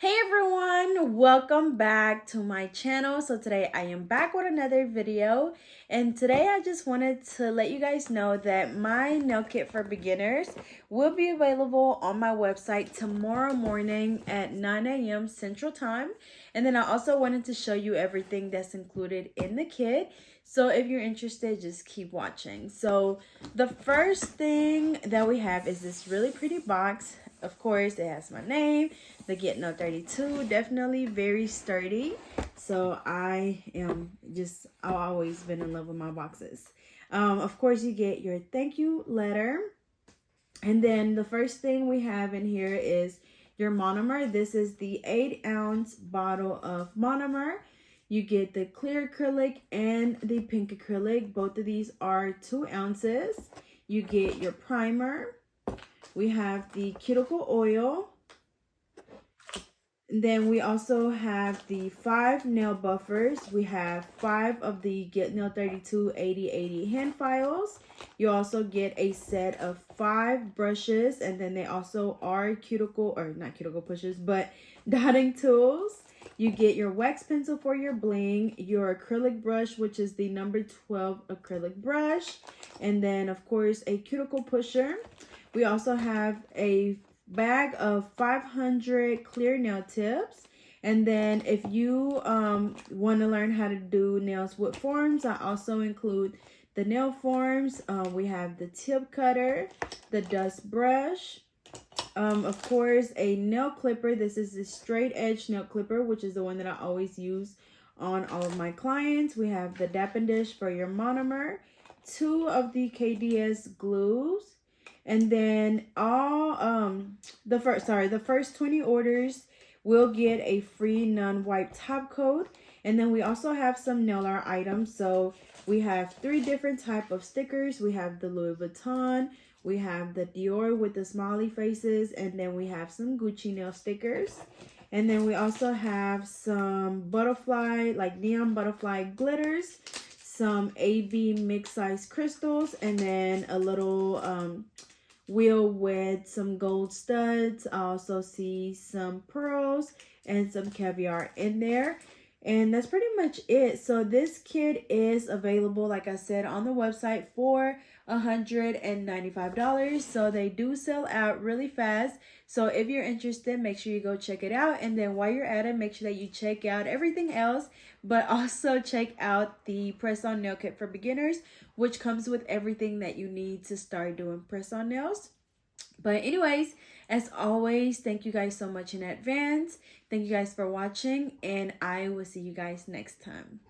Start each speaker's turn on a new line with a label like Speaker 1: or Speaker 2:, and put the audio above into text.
Speaker 1: Hey everyone, welcome back to my channel. So today I am back with another video, and today I just wanted to let you guys know that my nail kit for beginners will be available on my website tomorrow morning at 9 a.m. Central Time. And then I also wanted to show you everything that's included in the kit. So if you're interested, just keep watching. So the first thing that we have is this really pretty box. Of course, it has my name, the Get No 32, definitely very sturdy. So I've always been in love with my boxes. Of course, you get your thank you letter. And then the first thing we have in here is your monomer. This is the 8-ounce bottle of monomer. You get the clear acrylic and the pink acrylic. Both of these are 2 ounces. You get your primer. We have the cuticle oil. Then we also have the 5 nail buffers. We have 5 of the Get Nail 32 80/80 hand files. You also get a set of 5 brushes, and then they also are not cuticle pushers, but dotting tools. You get your wax pencil for your bling, your acrylic brush, which is the number 12 acrylic brush, and then of course a cuticle pusher. We also have a bag of 500 clear nail tips. And then if you want to learn how to do nails with forms, I also include the nail forms. We have the tip cutter, the dust brush, of course a nail clipper. This is the straight edge nail clipper, which is the one that I always use on all of my clients. We have the dapping dish for your monomer, 2 of the KDS glues. And then the first 20 orders will get a free non-wipe top coat. And then we also have some nail art items. So we have 3 different type of stickers. We have the Louis Vuitton, we have the Dior with the smiley faces, and then we have some Gucci nail stickers. And then we also have some butterfly, like neon butterfly glitters, some AB mixed size crystals, and then a little wheel with some gold studs. I also see some pearls and some caviar in there. And that's pretty much it. So this kit is available, like I said, on the website for $195. So they do sell out really fast. So if you're interested, make sure you go check it out. And then while you're at it, make sure that you check out everything else, but also check out the press-on nail kit for beginners, which comes with everything that you need to start doing press-on nails. But anyways, as always, thank you guys so much in advance. Thank you guys for watching, and I will see you guys next time.